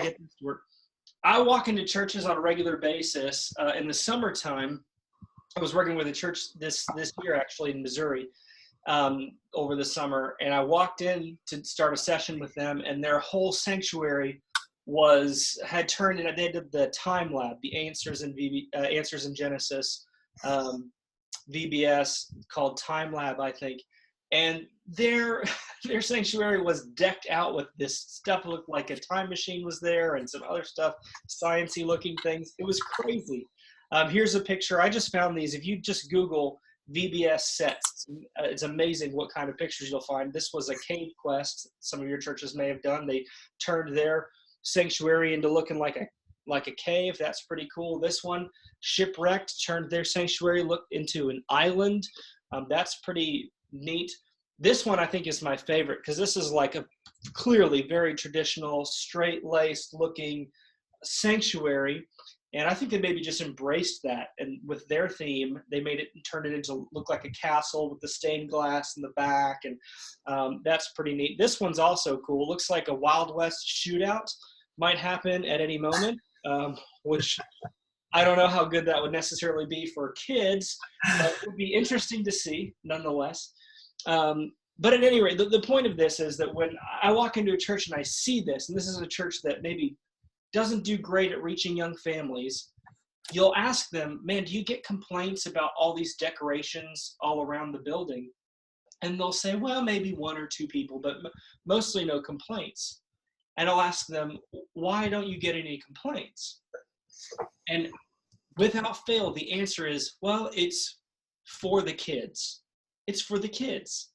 to get this to work. I walk into churches on a regular basis. In the summertime, I was working with a church this year, actually, in Missouri, over the summer. And I walked in to start a session with them, and their whole sanctuary had turned in. They did the time lab, the answers in Genesis, VBS, called Time Lab, I think. And their sanctuary was decked out with this stuff. It looked like a time machine was there and some other stuff, sciencey looking things. It was crazy. Here's a picture. I just found these. If you just Google VBS sets, it's amazing what kind of pictures you'll find. This was a cave quest some of your churches may have done. They turned their sanctuary into looking like a cave. That's pretty cool. This one, Shipwrecked, turned their sanctuary into an island. That's pretty neat. This one I think is my favorite because this is like a clearly very traditional, straight-laced looking sanctuary. And I think they maybe just embraced that. And with their theme, they turned it into look like a castle with the stained glass in the back. And that's pretty neat. This one's also cool. Looks like a Wild West shootout might happen at any moment, which I don't know how good that would necessarily be for kids, but it would be interesting to see nonetheless. But at any rate, the point of this is that when I walk into a church and I see this, and this is a church that maybe doesn't do great at reaching young families, you'll ask them, man, do you get complaints about all these decorations all around the building? And they'll say, well, maybe one or two people, but mostly no complaints. And I'll ask them, why don't you get any complaints? And without fail, the answer is, well, it's for the kids. It's for the kids.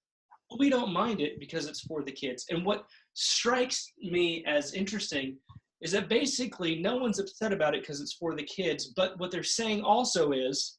We don't mind it because it's for the kids. And what strikes me as interesting is that basically no one's upset about it because it's for the kids. But what they're saying also is,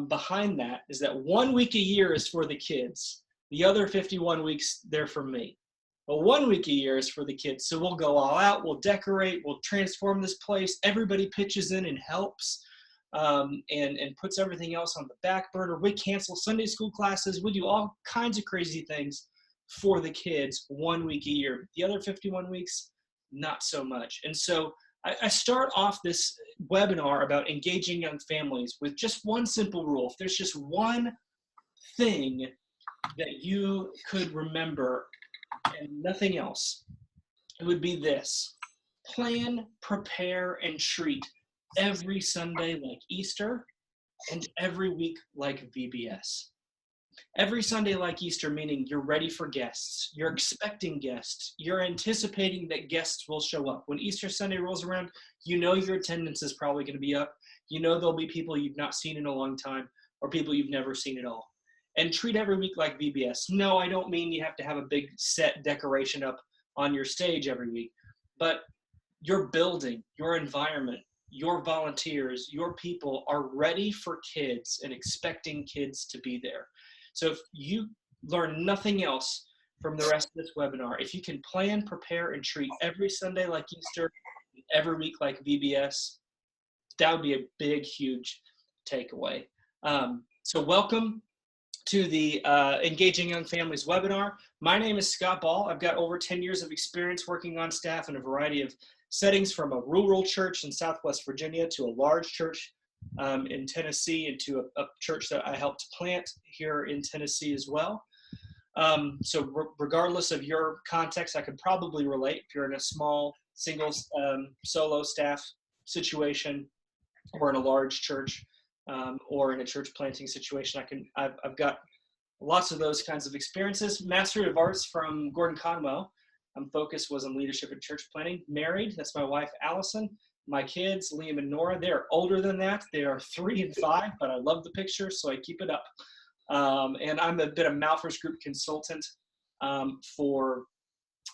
behind that, is that 1 week a year is for the kids. The other 51 weeks, they're for me. But 1 week a year is for the kids. So we'll go all out, we'll decorate, we'll transform this place. Everybody pitches in and helps, and puts everything else on the back burner. We cancel Sunday school classes. We do all kinds of crazy things for the kids 1 week a year. The other 51 weeks, not so much. And so I start off this webinar about engaging young families with just one simple rule. If there's just one thing that you could remember and nothing else, it would be this: plan, prepare, and treat every Sunday like Easter and every week like VBS. Every Sunday like Easter, meaning you're ready for guests, you're expecting guests, you're anticipating that guests will show up. When Easter Sunday rolls around, you know your attendance is probably going to be up. You know there'll be people you've not seen in a long time or people you've never seen at all. And treat every week like VBS. No, I don't mean you have to have a big set decoration up on your stage every week, but your building, your environment, your volunteers, your people are ready for kids and expecting kids to be there. So if you learn nothing else from the rest of this webinar, if you can plan, prepare, and treat every Sunday like Easter, every week like VBS, that would be a big, huge takeaway. So welcome to the Engaging Young Families webinar. My name is Scott Ball. I've got over 10 years of experience working on staff in a variety of settings, from a rural church in Southwest Virginia to a large church in Tennessee, and to a church that I helped plant here in Tennessee as well. So regardless of your context, I could probably relate. If you're in a small, single, solo staff situation, or in a large church, or in a church planting situation, I've got lots of those kinds of experiences. Master of Arts from Gordon Conwell. Focus was on leadership and church planting. Married, that's my wife, Allison. My kids, Liam and Nora, they're older than that. They are 3 and 5, but I love the pictures, so I keep it up. And I'm a bit of Malphurs Group consultant for,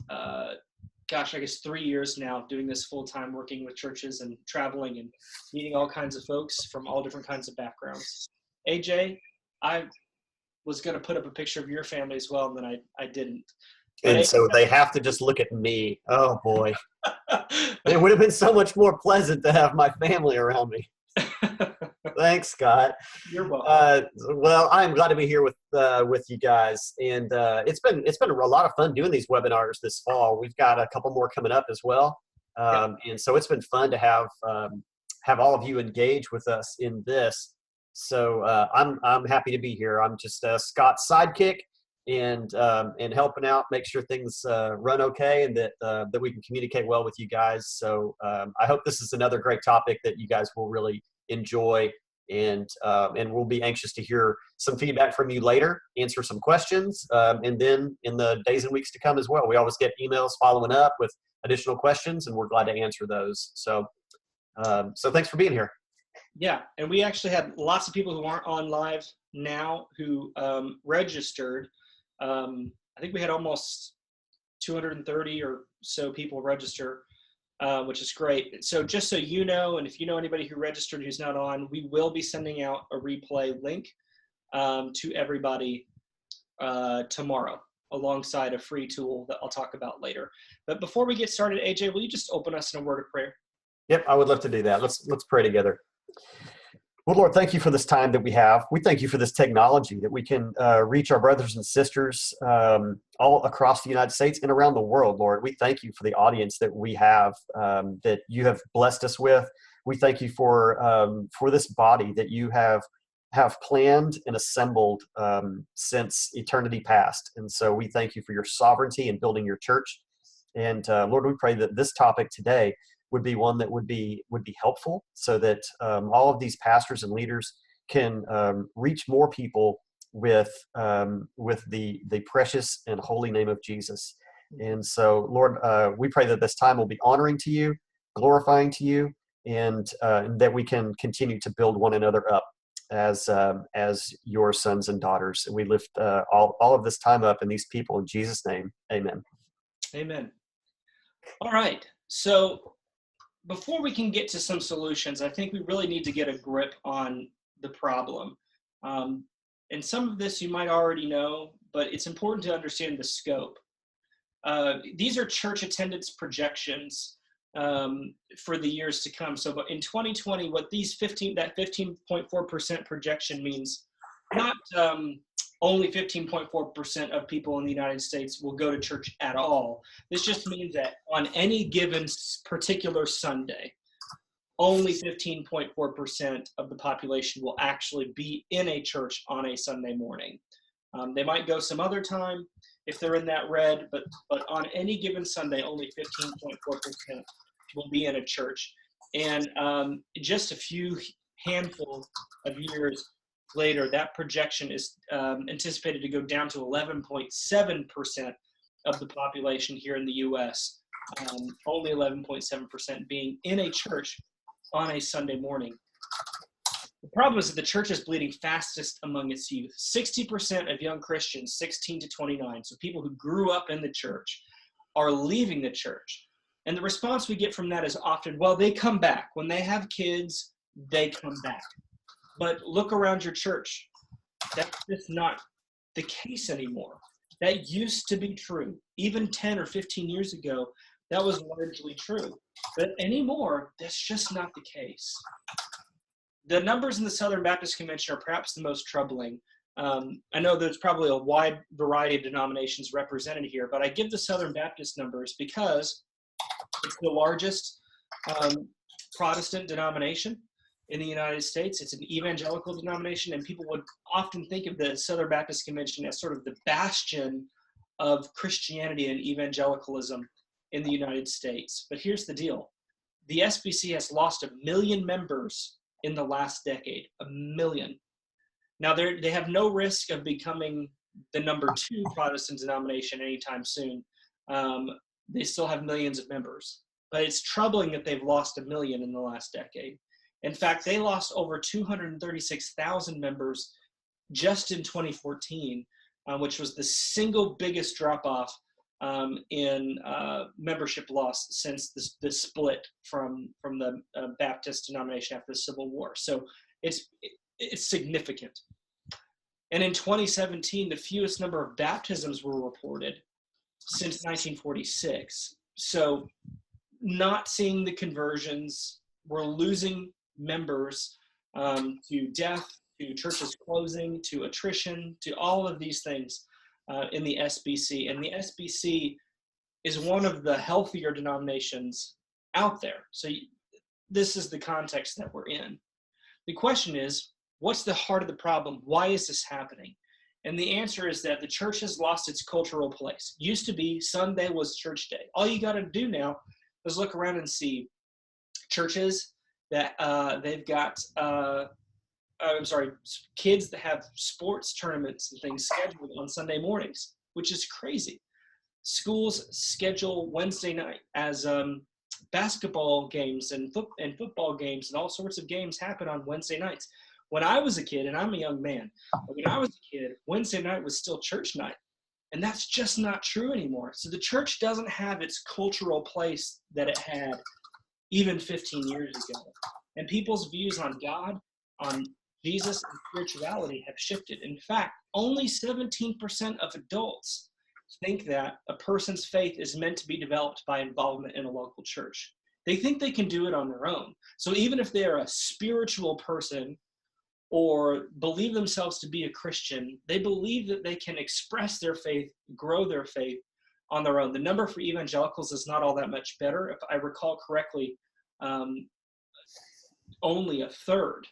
I guess 3 years now, doing this full-time, working with churches and traveling and meeting all kinds of folks from all different kinds of backgrounds. AJ, I was going to put up a picture of your family as well, and then I didn't. And so they have to just look at me. Oh, boy. It would have been so much more pleasant to have my family around me. Thanks, Scott. You're welcome. Well, I'm glad to be here with you guys. And it's been a lot of fun doing these webinars this fall. We've got a couple more coming up as well. Yep. And so it's been fun to have all of you engage with us in this. So I'm happy to be here. I'm just Scott's sidekick and helping out, make sure things run okay, and that we can communicate well with you guys. So I hope this is another great topic that you guys will really enjoy, and we'll be anxious to hear some feedback from you later, answer some questions, and then in the days and weeks to come as well. We always get emails following up with additional questions, and we're glad to answer those. So thanks for being here. Yeah, and we actually had lots of people who aren't on live now who registered. I think we had almost 230 or so people register, which is great. So just so you know, and if you know anybody who registered who's not on, we will be sending out a replay link to everybody tomorrow, alongside a free tool that I'll talk about later. But before we get started, AJ, will you just open us in a word of prayer? Yep, I would love to do that. Let's pray together. Well, Lord, thank you for this time that we have. We thank you for this technology that we can reach our brothers and sisters all across the United States and around the world, Lord. We thank you for the audience that we have, that you have blessed us with. We thank you for this body that you have planned and assembled since eternity past. And so we thank you for your sovereignty in building your church. And Lord, we pray that this topic today would be one that would be helpful, so that all of these pastors and leaders can reach more people with the precious and holy name of Jesus. And so, Lord, we pray that this time will be honoring to you, glorifying to you, and that we can continue to build one another up as your sons and daughters. And we lift all of this time up and these people in Jesus' name. Amen. Amen. All right. So before we can get to some solutions, I think we really need to get a grip on the problem. And some of this you might already know, but it's important to understand the scope. These are church attendance projections for the years to come. So in 2020, what that 15.4% projection means, not only 15.4% of people in the United States will go to church at all. This just means that on any given particular Sunday, only 15.4% of the population will actually be in a church on a Sunday morning. They might go some other time if they're in that red, but on any given Sunday, only 15.4% will be in a church. And just a few handful of years later, that projection is anticipated to go down to 11.7% of the population here in the U.S., only 11.7% being in a church on a Sunday morning. The problem is that the church is bleeding fastest among its youth. 60% of young Christians, 16 to 29, so people who grew up in the church, are leaving the church. And the response we get from that is often, well, they come back. When they have kids, they come back. But look around your church. That's just not the case anymore. That used to be true. Even 10 or 15 years ago, that was largely true. But anymore, that's just not the case. The numbers in the Southern Baptist Convention are perhaps the most troubling. I know there's probably a wide variety of denominations represented here, but I give the Southern Baptist numbers because it's the largest Protestant denomination in the United States. It's an evangelical denomination, and people would often think of the Southern Baptist Convention as sort of the bastion of Christianity and evangelicalism in the United States. But here's the deal. The SBC has lost 1 million members in the last decade, 1 million. Now, they have no risk of becoming the number 2 Protestant denomination anytime soon. They still have millions of members. But it's troubling that they've lost 1 million in the last decade. In fact, they lost over 236,000 members just in 2014, which was the single biggest drop-off in membership loss since the split from the Baptist denomination after the Civil War. So it's significant. And in 2017, the fewest number of baptisms were reported since 1946. So not seeing the conversions, we're losing members to death, to churches closing, to attrition, to all of these things in the SBC. And the SBC is one of the healthier denominations out there. So this is the context that we're in. The question is, what's the heart of the problem? Why is this happening? And the answer is that the church has lost its cultural place. Used to be Sunday was church day. All you got to do now is look around and see churches that they've got, kids that have sports tournaments and things scheduled on Sunday mornings, which is crazy. Schools schedule Wednesday night as basketball games and football games and all sorts of games happen on Wednesday nights. When I was a kid, and I'm a young man, but when I was a kid, Wednesday night was still church night. And that's just not true anymore. So the church doesn't have its cultural place that it had even 15 years ago. And people's views on God, on Jesus, and spirituality have shifted. In fact, only 17% of adults think that a person's faith is meant to be developed by involvement in a local church. They think they can do it on their own. So even if they're a spiritual person or believe themselves to be a Christian, they believe that they can express their faith, grow their faith on their own. The number for evangelicals is not all that much better. If I recall correctly, only a third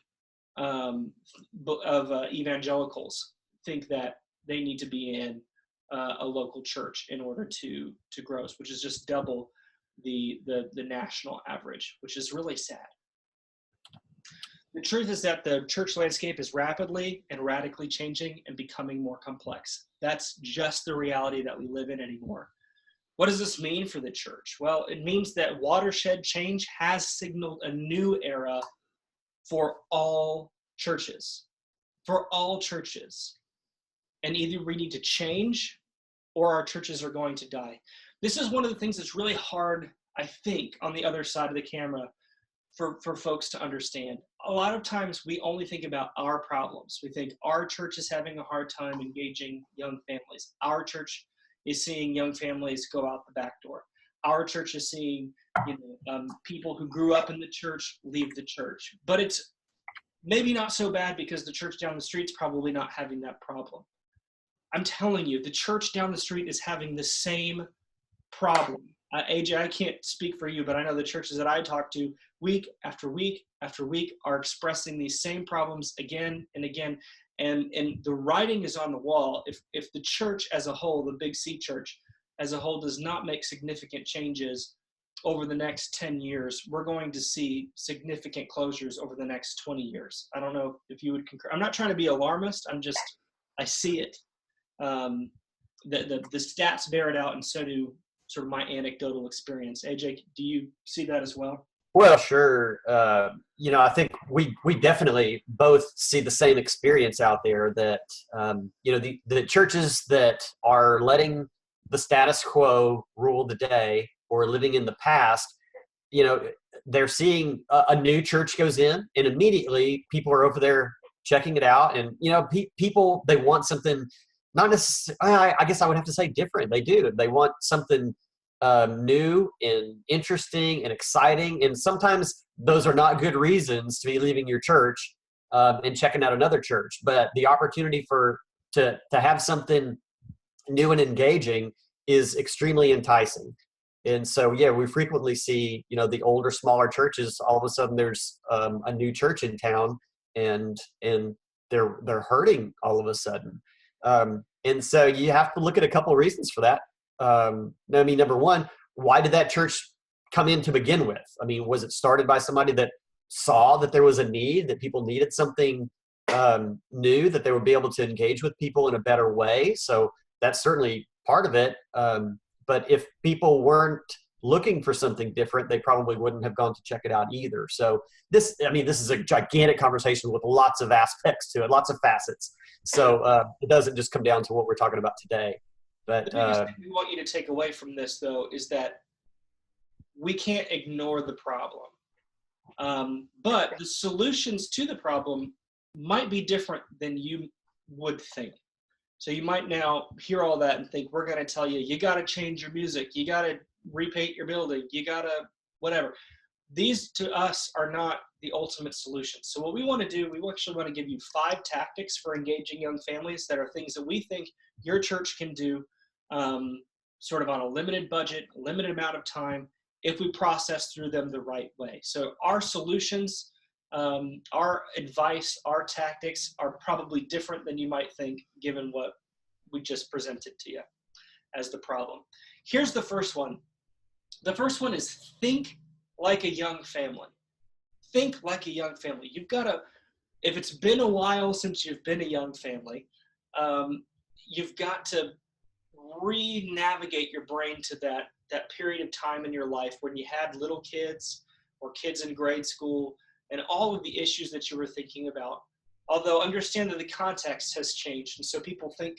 of evangelicals think that they need to be in a local church in order to grow, which is just double the national average, which is really sad. The truth is that the church landscape is rapidly and radically changing and becoming more complex. That's just the reality that we live in anymore. What does this mean for the church? Well, it means that watershed change has signaled a new era for all churches. For all churches. And either we need to change or our churches are going to die. This is one of the things that's really hard, I think, on the other side of the camera for folks to understand. A lot of times we only think about our problems. We think our church is having a hard time engaging young families. Our church is seeing young families go out the back door. Our church is seeing people who grew up in the church leave the church. But it's maybe not so bad because the church down the street's probably not having that problem. I'm telling you, the church down the street is having the same problem. AJ, I can't speak for you, but I know the churches that I talk to week after week after week are expressing these same problems again and again. And the writing is on the wall. If the church as a whole, the Big C church as a whole, does not make significant changes over the next 10 years, we're going to see significant closures over the next 20 years. I don't know if you would concur. I'm not trying to be alarmist. I see it. The stats bear it out, and so do sort of my anecdotal experience. AJ, do you see that as well? Well, sure. I think we definitely both see the same experience out there that, the churches that are letting the status quo rule the day or living in the past, they're seeing a new church goes in and immediately people are over there checking it out. And, people, they want something, not necessarily, I guess I would have to say different. They do. They want something new and interesting and exciting. And sometimes those are not good reasons to be leaving your church and checking out another church. But the opportunity to have something new and engaging is extremely enticing. And so, we frequently see, the older, smaller churches, all of a sudden there's a new church in town and they're hurting all of a sudden. And so you have to look at a couple of reasons for that. Number one, why did that church come in to begin with? Was it started by somebody that saw that there was a need, that people needed something new, that they would be able to engage with people in a better way? So that's certainly part of it. But if people weren't looking for something different, they probably wouldn't have gone to check it out either. So this is a gigantic conversation with lots of aspects to it, lots of facets. So it doesn't just come down to what we're talking about today. But the biggest thing we want you to take away from this, though, is that we can't ignore the problem. But the solutions to the problem might be different than you would think. So you might now hear all that and think, we're going to tell you, you got to change your music. You got to repaint your building. You got to whatever. These to us are not the ultimate solution. So what we want to do, we actually want to give you 5 tactics for engaging young families that are things that we think your church can do sort of on a limited budget, a limited amount of time, if we process through them the right way. So our solutions, our advice, our tactics are probably different than you might think, given what we just presented to you as the problem. Here's the first one. The first one is think like a young family. Think like a young family. You've got to, if it's been a while since you've been a young family, you've got to re-navigate your brain to that period of time in your life when you had little kids or kids in grade school and all of the issues that you were thinking about. Although understand that the context has changed, and so people think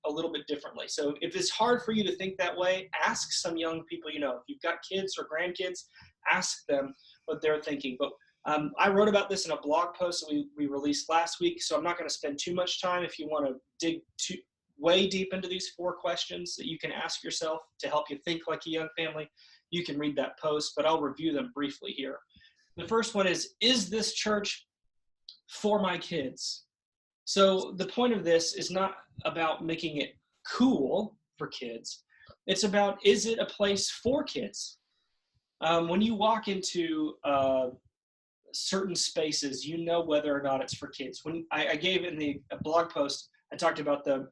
a little bit differently. So if it's hard for you to think that way, ask some young people you know. If you've got kids or grandkids, ask them what they're thinking. But I wrote about this in a blog post that we released last week, so I'm not going to spend too much time. If you want to dig way deep into these 4 questions that you can ask yourself to help you think like a young family, you can read that post, but I'll review them briefly here. The first one is this church for my kids? So the point of this is not about making it cool for kids. It's about, is it a place for kids? When you walk into certain spaces, you know whether or not it's for kids. When I gave in the blog post, I talked about the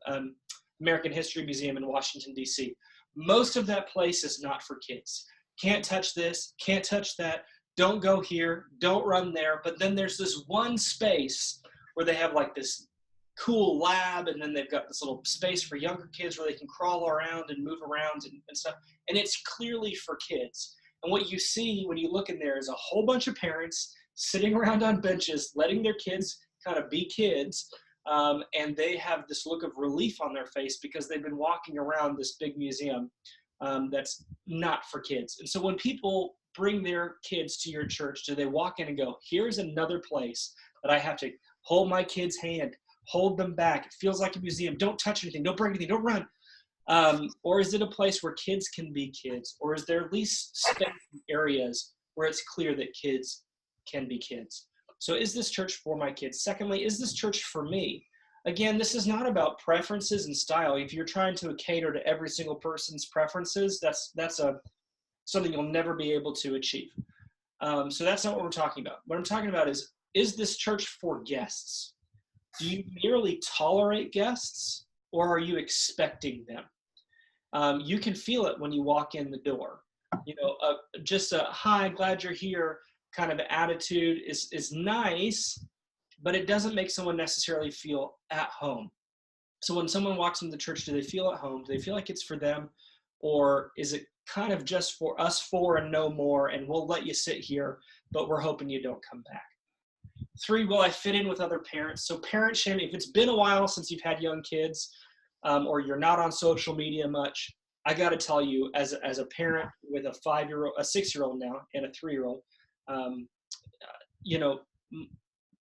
American History Museum in Washington, D.C. Most of that place is not for kids. Can't touch this, can't touch that, don't go here, don't run there. But then there's this one space where they have like this cool lab, and then they've got this little space for younger kids where they can crawl around and move around and stuff. And it's clearly for kids. And what you see when you look in there is a whole bunch of parents sitting around on benches, letting their kids kind of be kids. And they have this look of relief on their face because they've been walking around this big museum that's not for kids. And so when people bring their kids to your church, do they walk in and go, here's another place that I have to hold my kid's hand, hold them back, it feels like a museum, don't touch anything, don't break anything, don't run? Or is it a place where kids can be kids? Or is there at least space areas where it's clear that kids can be kids? So is this church for my kids? Secondly, is this church for me? Again, this is not about preferences and style. If you're trying to cater to every single person's preferences, that's something you'll never be able to achieve. So that's not what we're talking about. What I'm talking about is this church for guests? Do you merely tolerate guests, or are you expecting them? You can feel it when you walk in the door. You know, just a hi, glad you're here kind of attitude is nice, but it doesn't make someone necessarily feel at home. So when someone walks into the church, do they feel at home? Do they feel like it's for them? Or is it kind of just for us 4 and no more, and we'll let you sit here, but we're hoping you don't come back? 3, will I fit in with other parents? So parent shaming, if it's been a while since you've had young kids, or you're not on social media much, I got to tell you, as a parent with a 5-year-old, a 6-year-old now, and a 3-year-old, you know,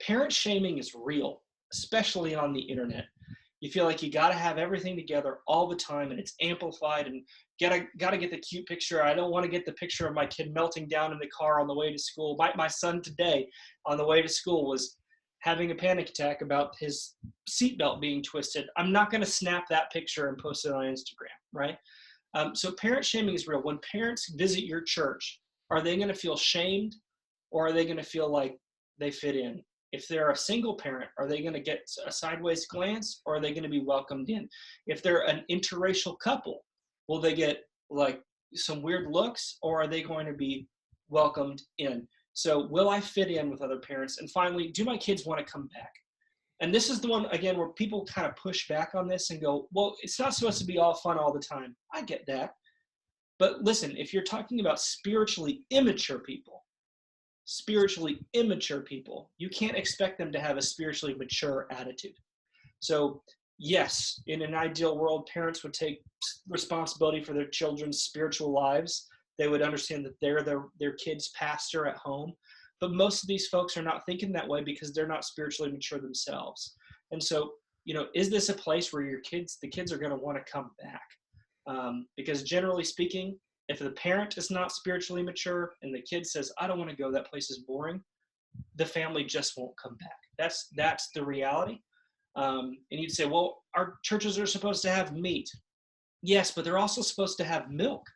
parent shaming is real, especially on the internet. You feel like you got to have everything together all the time, and it's amplified, and got to get the cute picture. I don't want to get the picture of my kid melting down in the car on the way to school. My son today on the way to school was having a panic attack about his seatbelt being twisted. I'm not going to snap that picture and post it on Instagram, right? So parent shaming is real. When parents visit your church, are they going to feel shamed, or are they going to feel like they fit in? If they're a single parent, are they going to get a sideways glance, or are they going to be welcomed in? If they're an interracial couple, will they get like some weird looks, or are they going to be welcomed in? So will I fit in with other parents? And finally, do my kids want to come back? And this is the one, again, where people kind of push back on this and go, well, it's not supposed to be all fun all the time. I get that. But listen, if you're talking about spiritually immature people, you can't expect them to have a spiritually mature attitude. So yes, in an ideal world, parents would take responsibility for their children's spiritual lives. They would understand that they're their kid's pastor at home. But most of these folks are not thinking that way because they're not spiritually mature themselves. And so, you know, is this a place where the kids are going to want to come back? Because generally speaking, if the parent is not spiritually mature and the kid says, I don't want to go, that place is boring, the family just won't come back. That's the reality. And you'd say, well, our churches are supposed to have meat. Yes, but they're also supposed to have milk.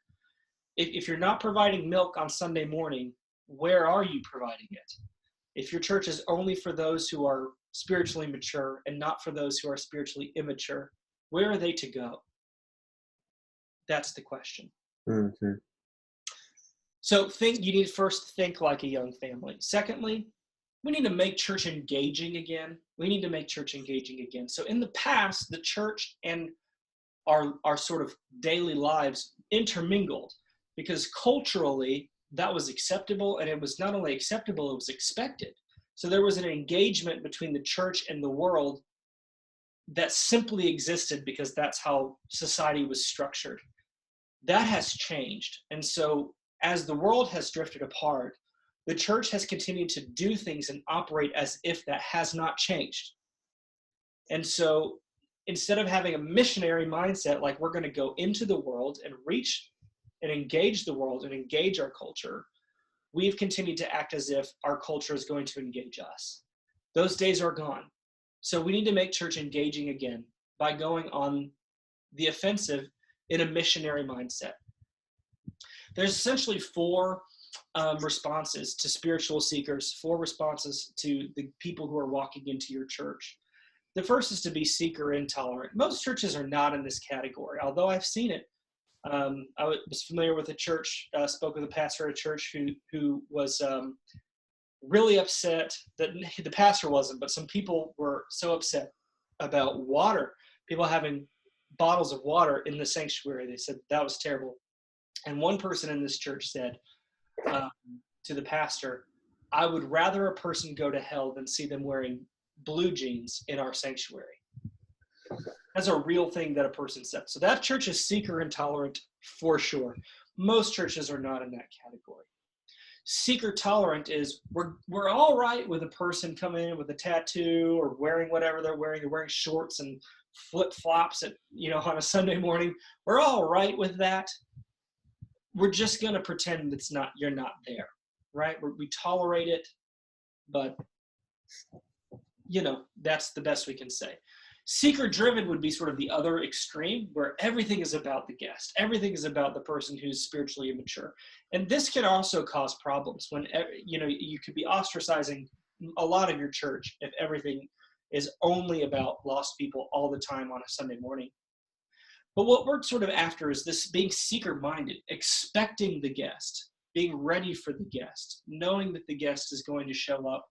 if you're not providing milk on Sunday morning, where are you providing it? If your church is only for those who are spiritually mature and not for those who are spiritually immature, where are they to go? That's the question. Mm-hmm. So you need to first think like a young family. Secondly, we need to make church engaging again. We need to make church engaging again. So in the past, the church and our sort of daily lives intermingled because culturally that was acceptable, and it was not only acceptable, it was expected. So there was an engagement between the church and the world that simply existed because that's how society was structured. That has changed. And so as the world has drifted apart, the church has continued to do things and operate as if that has not changed. And so instead of having a missionary mindset, like we're going to go into the world and reach and engage the world and engage our culture, we've continued to act as if our culture is going to engage us. Those days are gone. So we need to make church engaging again by going on the offensive in a missionary mindset. There's essentially four responses to spiritual seekers, four responses to the people who are walking into your church. The first is to be seeker intolerant. Most churches are not in this category, although I've seen it. I was familiar with a church, spoke with a pastor at a church who was really upset that the pastor wasn't, but some people were so upset about water, people having bottles of water in the sanctuary. They said that was terrible. And one person in this church said to the pastor, I would rather a person go to hell than see them wearing blue jeans in our sanctuary. That's a real thing that a person said. So that church is seeker intolerant for sure. Most churches are not in that category. Seeker tolerant is we're all right with a person coming in with a tattoo or wearing whatever they're wearing. They're wearing shorts and flip flops on a Sunday morning. We're all right with that. We're just going to pretend you're not there, right? We tolerate it, but that's the best we can say. Seeker driven would be sort of the other extreme, where everything is about the guest. Everything is about the person who's spiritually immature. And this can also cause problems when, you could be ostracizing a lot of your church if everything is only about lost people all the time on a Sunday morning. But what we're sort of after is this being seeker-minded, expecting the guest, being ready for the guest, knowing that the guest is going to show up,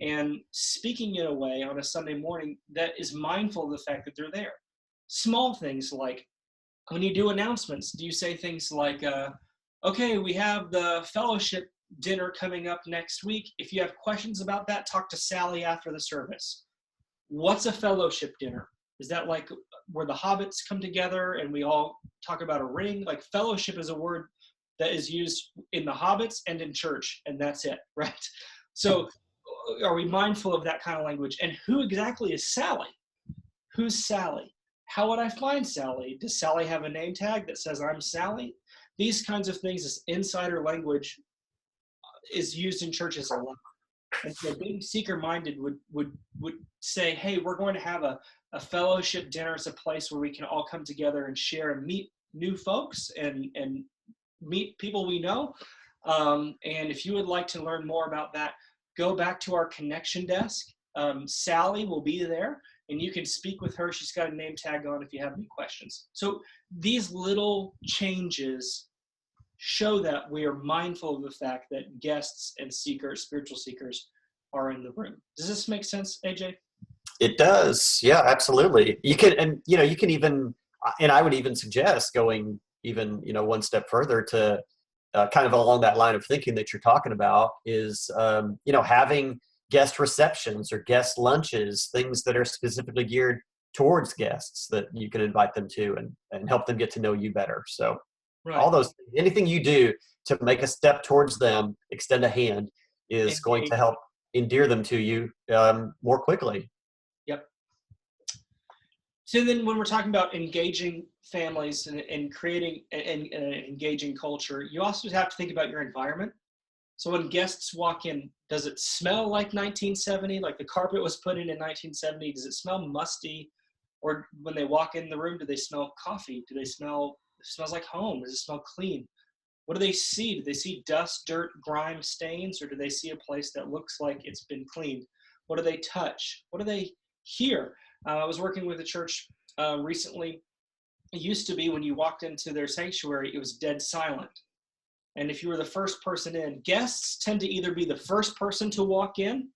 and speaking in a way on a Sunday morning that is mindful of the fact that they're there. Small things like when you do announcements, do you say things like, okay, we have the fellowship dinner coming up next week. If you have questions about that, talk to Sally after the service. What's a fellowship dinner? Is that like where the hobbits come together and we all talk about a ring? Like fellowship is a word that is used in the hobbits and in church, and that's it, right? So are we mindful of that kind of language? And who exactly is Sally? Who's Sally? How would I find Sally? Does Sally have a name tag that says I'm Sally? These kinds of things, this insider language is used in churches a lot. And so being seeker-minded would say, hey, we're going to have a fellowship dinner. It's a place where we can all come together and share and meet new folks and meet people we know. And if you would like to learn more about that, go back to our connection desk. Sally will be there, and you can speak with her. She's got a name tag on if you have any questions. So these little changes show that we are mindful of the fact that guests and seekers, spiritual seekers, are in the room. Does this make sense, AJ? It does. Yeah, absolutely. You can even, and I would even suggest going even, one step further to kind of along that line of thinking that you're talking about is, having guest receptions or guest lunches, things that are specifically geared towards guests that you can invite them to and help them get to know you better. So right. All those, anything you do to make a step towards them, extend a hand, is going to help endear them to you more quickly. Yep. So then when we're talking about engaging families and creating an engaging culture, you also have to think about your environment. So when guests walk in, does it smell like 1970, like the carpet was put in 1970? Does it smell musty? Or when they walk in the room, do they smell coffee? It smells like home? Does it smell clean? What do they see? Do they see dust, dirt, grime, stains, or do they see a place that looks like it's been cleaned? What do they touch? What do they hear? I was working with a church recently. It used to be when you walked into their sanctuary, it was dead silent. And if you were the first person in, guests tend to either be the first person to walk in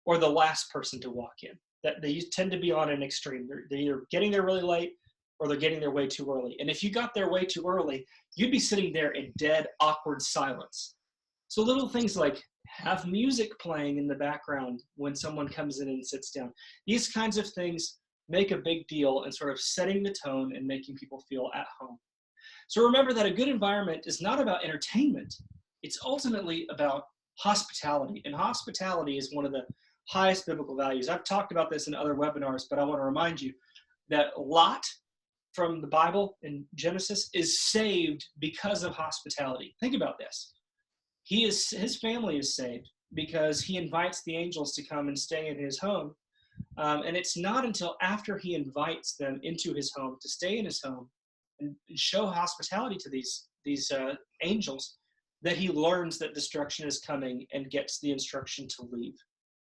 or the last person to walk in. That they tend to be on an extreme. They're either getting there really late or they're getting there way too early. And if you got there way too early, you'd be sitting there in dead, awkward silence. So little things like have music playing in the background when someone comes in and sits down. These kinds of things make a big deal in sort of setting the tone and making people feel at home. So remember that a good environment is not about entertainment. It's ultimately about hospitality. And hospitality is one of the highest biblical values. I've talked about this in other webinars, but I want to remind you that Lot from the Bible in Genesis is saved because of hospitality. Think about this. His family is saved because he invites the angels to come and stay in his home. And it's not until after he invites them into his home to stay in his home and show hospitality to these angels that he learns that destruction is coming and gets the instruction to leave.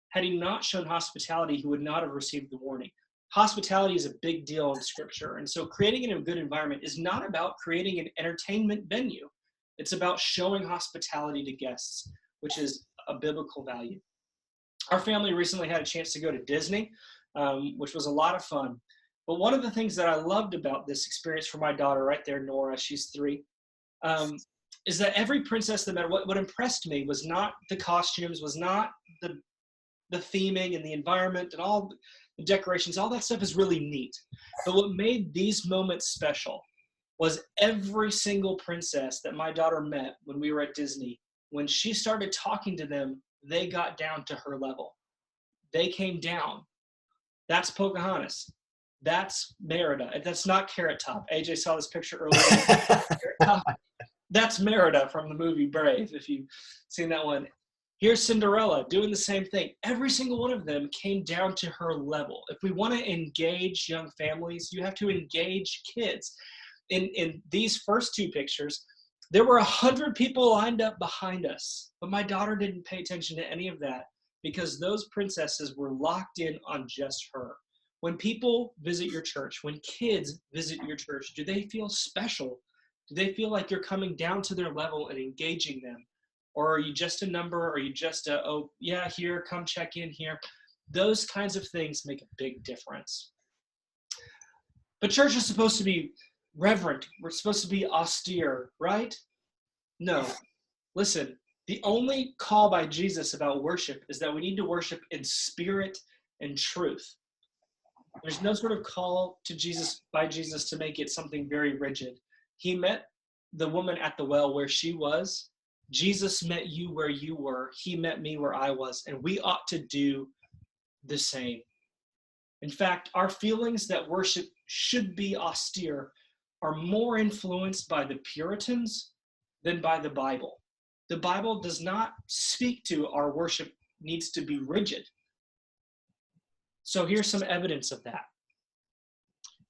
Had he not shown hospitality, he would not have received the warning. Hospitality is a big deal in Scripture. And so creating a good environment is not about creating an entertainment venue. It's about showing hospitality to guests, which is a biblical value. Our family recently had a chance to go to Disney, which was a lot of fun. But one of the things that I loved about this experience for my daughter right there, Nora, she's 3, is that every princess that met, what impressed me was not the costumes, was not the theming and the environment and all the decorations. All that stuff is really neat. But what made these moments special was every single princess that my daughter met when we were at Disney, when she started talking to them, they got down to her level. They came down. That's Pocahontas. That's Merida. That's not Carrot Top. AJ saw this picture earlier. That's Merida from the movie Brave, if you've seen that one. Here's Cinderella doing the same thing. Every single one of them came down to her level. If we want to engage young families, you have to engage kids. In these first 2 pictures, there were 100 people lined up behind us, but my daughter didn't pay attention to any of that because those princesses were locked in on just her. When people visit your church, when kids visit your church, do they feel special? Do they feel like you're coming down to their level and engaging them? Or are you just a number? Or are you just oh, yeah, here, come check in here? Those kinds of things make a big difference. But church is supposed to be reverent. We're supposed to be austere, right? No. Listen, the only call by Jesus about worship is that we need to worship in spirit and truth. There's no sort of call to Jesus by Jesus to make it something very rigid. He met the woman at the well where she was. Jesus met you where you were. He met me where I was. And we ought to do the same. In fact, our feelings that worship should be austere are more influenced by the Puritans than by the Bible. The Bible does not speak to our worship needs to be rigid. So here's some evidence of that.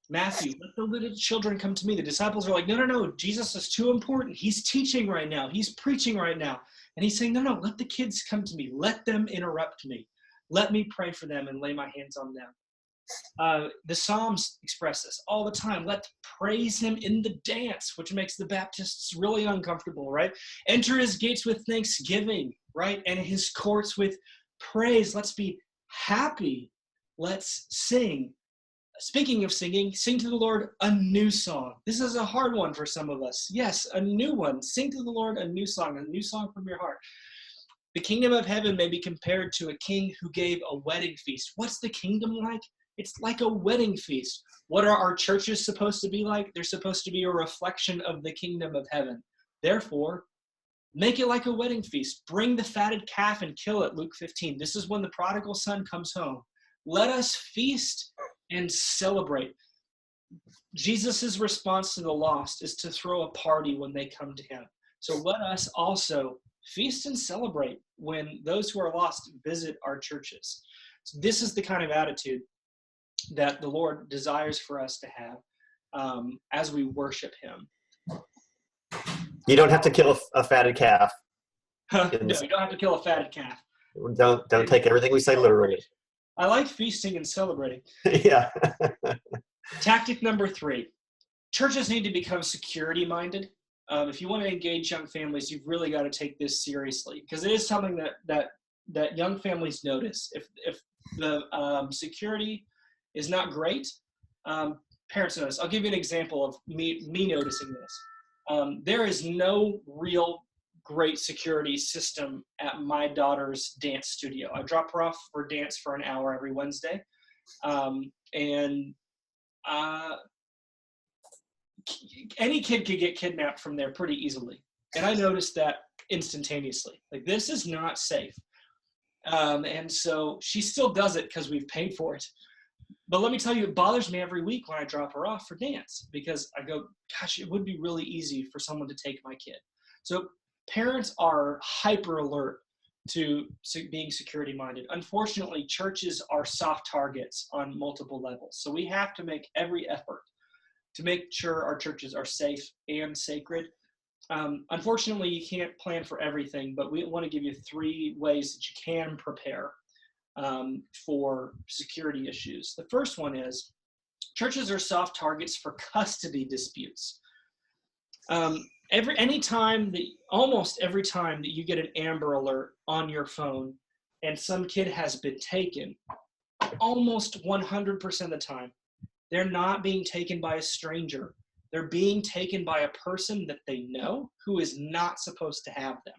Matthew, let the little children come to me. The disciples are like, no, Jesus is too important. He's teaching right now. He's preaching right now. And he's saying, no, let the kids come to me. Let them interrupt me. Let me pray for them and lay my hands on them. The Psalms express this all the time. Let's praise him in the dance, which makes the Baptists really uncomfortable, right? Enter his gates with thanksgiving, right? And his courts with praise. Let's be happy. Let's sing. Speaking of singing, sing to the Lord a new song. This is a hard one for some of us. Yes, a new one. Sing to the Lord a new song from your heart. The kingdom of heaven may be compared to a king who gave a wedding feast. What's the kingdom like? It's like a wedding feast. What are our churches supposed to be like? They're supposed to be a reflection of the kingdom of heaven. Therefore, make it like a wedding feast. Bring the fatted calf and kill it, Luke 15. This is when the prodigal son comes home. Let us feast and celebrate. Jesus' response to the lost is to throw a party when they come to him. So let us also feast and celebrate when those who are lost visit our churches. So this is the kind of attitude that the Lord desires for us to have as we worship him. You don't have to kill a fatted calf. No, you don't have to kill a fatted calf. Don't take everything we say literally. I like feasting and celebrating. Yeah. Tactic number 3. Churches need to become security minded. If you want to engage young families, you've really got to take this seriously, because it is something that young families notice. If the security is not great, parents notice. I'll give you an example of me noticing this. There is no real great security system at my daughter's dance studio. I drop her off for dance for an hour every Wednesday, and any kid could get kidnapped from there pretty easily. And I noticed that instantaneously. Like, this is not safe. And so she still does it because we've paid for it. But let me tell you, it bothers me every week when I drop her off for dance, because I go, gosh, it would be really easy for someone to take my kid. So parents are hyper alert to being security minded. Unfortunately, churches are soft targets on multiple levels. So we have to make every effort to make sure our churches are safe and sacred. Unfortunately, you can't plan for everything, but we want to give you 3 ways that you can prepare for security issues. The first one is churches are soft targets for custody disputes. Almost every time that you get an Amber Alert on your phone and some kid has been taken, almost 100% of the time, they're not being taken by a stranger. They're being taken by a person that they know who is not supposed to have them.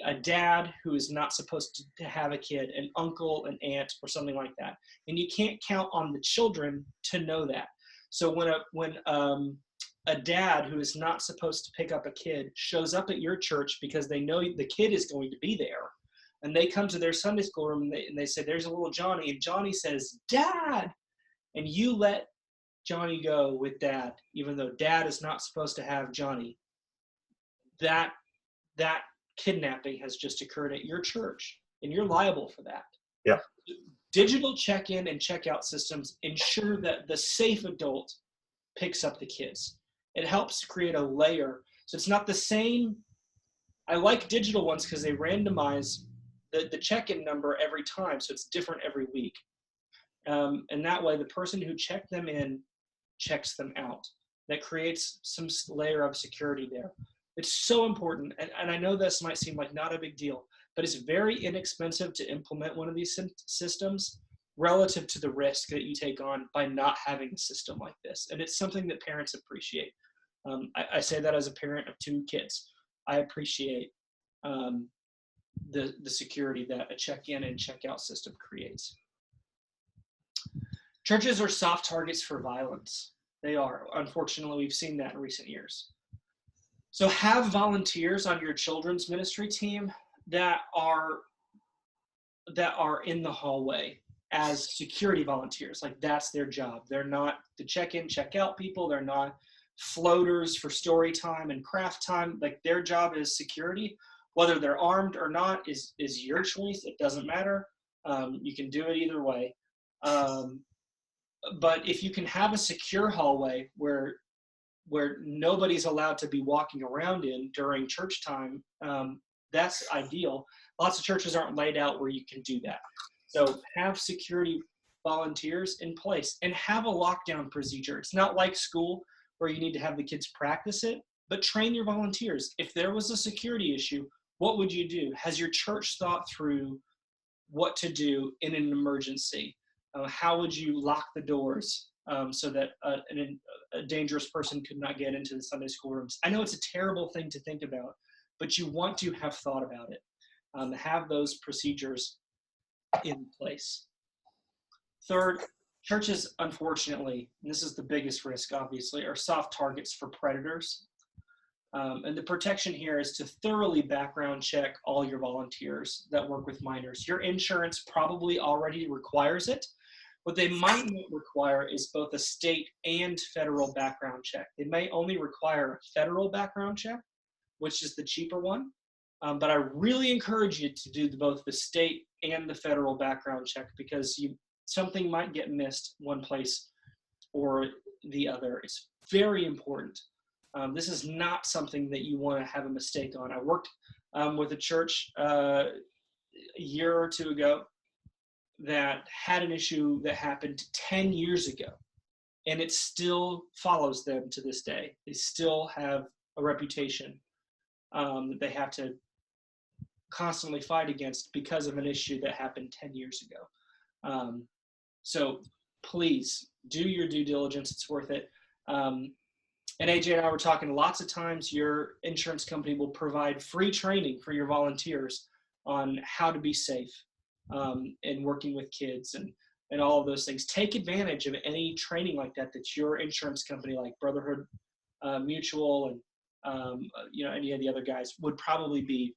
A dad who is not supposed to have a kid, an uncle, an aunt, or something like that. And you can't count on the children to know that. So when a dad who is not supposed to pick up a kid shows up at your church because they know the kid is going to be there, and they come to their Sunday school room and they say, there's a little Johnny, and Johnny says, Dad, and you let Johnny go with Dad, even though Dad is not supposed to have Johnny, that kidnapping has just occurred at your church, and you're liable for that. Yeah. Digital check-in and check-out systems ensure that the safe adult picks up the kids. It helps create a layer. So it's not the same. I like digital ones because they randomize the check-in number every time, so it's different every week. And that way, the person who checked them in checks them out. That creates some layer of security there. It's so important, and I know this might seem like not a big deal, but it's very inexpensive to implement one of these systems relative to the risk that you take on by not having a system like this. And it's something that parents appreciate. I say that as a parent of 2 kids. I appreciate the security that a check-in and check-out system creates. Churches are soft targets for violence. They are. Unfortunately, we've seen that in recent years. So have volunteers on your children's ministry team that are in the hallway as security volunteers. Like, that's their job. They're not the check-in, check-out people. They're not floaters for story time and craft time. Like, their job is security. Whether they're armed or not is your choice. It doesn't matter. You can do it either way. But if you can have a secure hallway where nobody's allowed to be walking around in during church time, that's ideal. Lots of churches aren't laid out where you can do that. So have security volunteers in place and have a lockdown procedure. It's not like school where you need to have the kids practice it, but train your volunteers. If there was a security issue, what would you do? Has your church thought through what to do in an emergency? How would you lock the doors so that a dangerous person could not get into the Sunday school rooms? I know it's a terrible thing to think about, but you want to have thought about it. Have those procedures in place. Third, churches, unfortunately, and this is the biggest risk, obviously, are soft targets for predators. And the protection here is to thoroughly background check all your volunteers that work with minors. Your insurance probably already requires it. What they might not require is both a state and federal background check. They may only require a federal background check, which is the cheaper one. But I really encourage you to do both the state and the federal background check, because something might get missed one place or the other. It's very important. This is not something that you want to have a mistake on. I worked with a church a year or two ago that had an issue that happened 10 years ago, and it still follows them to this day. They still have a reputation that they have to constantly fight against because of an issue that happened 10 years ago. So please do your due diligence. It's worth it. And AJ and I were talking, lots of times your insurance company will provide free training for your volunteers on how to be safe in working with kids and all of those things. Take advantage of any training like that your insurance company, like Brotherhood Mutual and any of the other guys, would probably be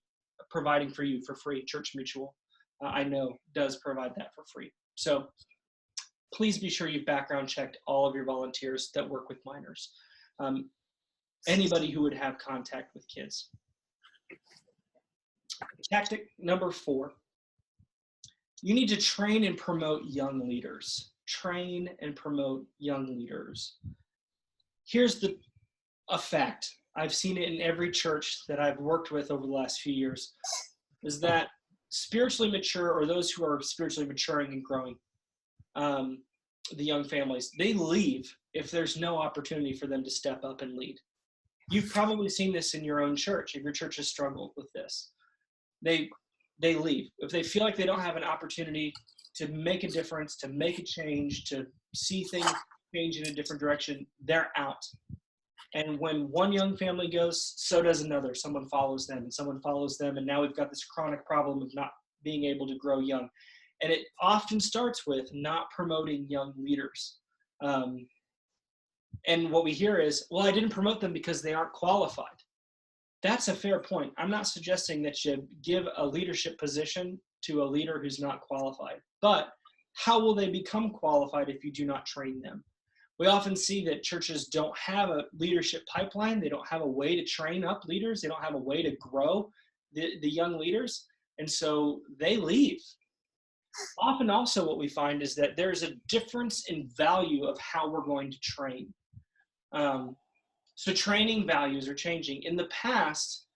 providing for you for free. Church Mutual, I know, does provide that for free. So please be sure you've background checked all of your volunteers that work with minors. Anybody who would have contact with kids. Tactic number 4, you need to train and promote young leaders. Train and promote young leaders. Here's a fact. I've seen it in every church that I've worked with over the last few years, is that spiritually mature, or those who are spiritually maturing and growing, the young families, they leave if there's no opportunity for them to step up and lead. You've probably seen this in your own church. If your church has struggled with this, they leave. If they feel like they don't have an opportunity to make a difference, to make a change, to see things change in a different direction, they're out. And when one young family goes, so does another. Someone follows them, and someone follows them, and now we've got this chronic problem of not being able to grow young. And it often starts with not promoting young leaders. And what we hear is, well, I didn't promote them because they aren't qualified. That's a fair point. I'm not suggesting that you give a leadership position to a leader who's not qualified. But how will they become qualified if you do not train them? We often see that churches don't have a leadership pipeline. They don't have a way to train up leaders. They don't have a way to grow the young leaders. And so they leave. Often also what we find is that there's a difference in value of how we're going to train. So training values are changing. In the past,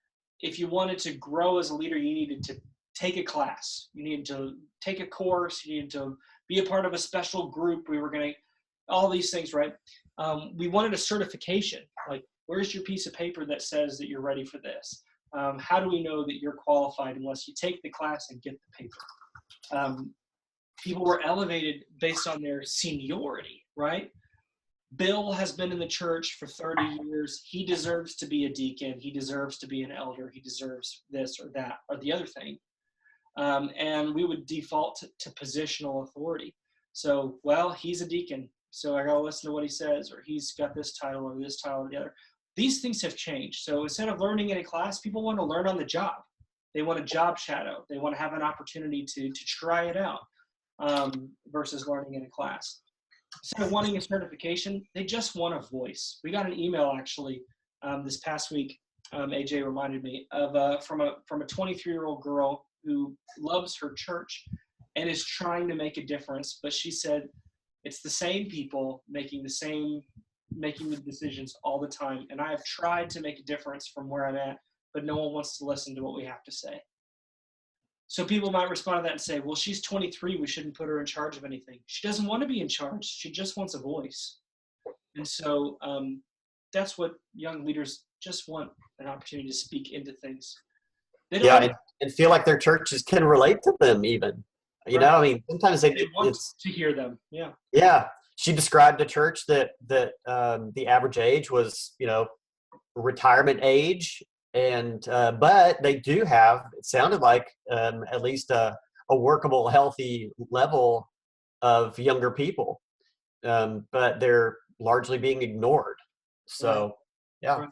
if you wanted to grow as a leader, you needed to take a class. You needed to take a course. You needed to be a part of a special group. We were going to, all these things, right? We wanted a certification. Like, where's your piece of paper that says that you're ready for this? How do we know that you're qualified unless you take the class and get the paper? People were elevated based on their seniority, right? Bill has been in the church for 30 years. He deserves to be a deacon. He deserves to be an elder. He deserves this or that or the other thing. And we would default to positional authority. So, well, he's a deacon, so I got to listen to what he says, or he's got this title or this title or the other. These things have changed. So instead of learning in a class, people want to learn on the job. They want a job shadow. They want to have an opportunity to try it out versus learning in a class. Instead of wanting a certification, they just want a voice. We got an email actually this past week. AJ reminded me of from a 23-year-old girl who loves her church and is trying to make a difference. But she said it's the same people making the decisions all the time. And I have tried to make a difference from where I'm at, but no one wants to listen to what we have to say. So people might respond to that and say, well, she's 23. We shouldn't put her in charge of anything. She doesn't want to be in charge. She just wants a voice. And so that's what young leaders just want, an opportunity to speak into things. They don't and feel like their churches can relate to them even. You right. know, I mean, sometimes they want to hear them. Yeah. Yeah. She described a church that the average age was, retirement age. And but they do have, it sounded like at least a workable, healthy level of younger people, but they're largely being ignored. So, right. Yeah. Right.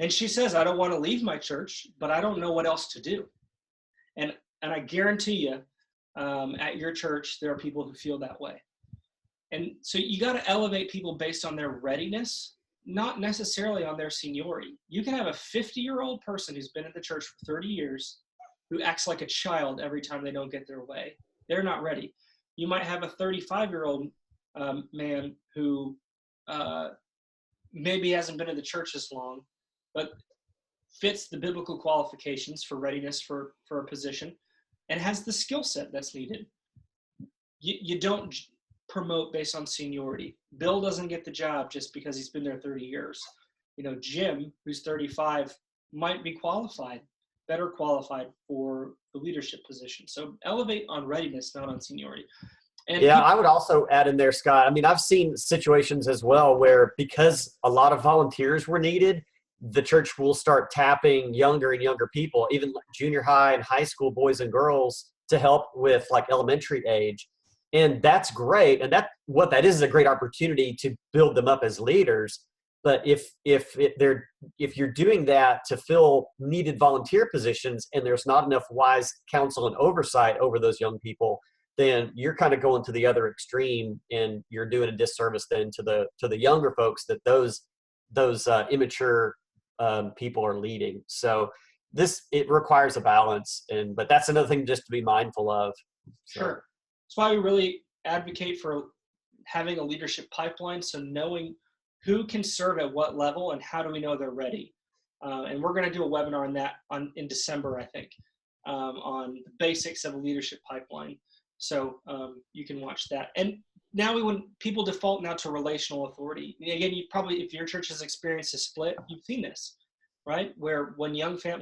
And she says, I don't want to leave my church, but I don't know what else to do. And I guarantee you, at your church, there are people who feel that way. And so you got to elevate people based on their readiness, not necessarily on their seniority. You can have a 50-year-old person who's been at the church for 30 years who acts like a child every time they don't get their way. They're not ready. You might have a 35-year-old man who maybe hasn't been in the church as long, but fits the biblical qualifications for readiness for a position and has the skill set that's needed. You don't promote based on seniority. Bill doesn't get the job just because he's been there 30 years. Jim, who's 35, might be better qualified for the leadership position. So elevate on readiness, not on seniority. And yeah, I would also add in there, Scott. I mean, I've seen situations as well where because a lot of volunteers were needed, the church will start tapping younger and younger people, even junior high and high school boys and girls, to help with like elementary age. And that's great. And what that is a great opportunity to build them up as leaders. But if you're doing that to fill needed volunteer positions and there's not enough wise counsel and oversight over those young people, then you're kind of going to the other extreme, and you're doing a disservice then to the younger folks that those immature people are leading. So it requires a balance, but that's another thing just to be mindful of. So. Sure. That's why we really advocate for having a leadership pipeline, so knowing who can serve at what level and how do we know they're ready. And we're going to do a webinar on that in December, I think, on the basics of a leadership pipeline. So you can watch that. And now when people default now to relational authority, again, you probably, if your church has experienced a split, you've seen this, right? Where when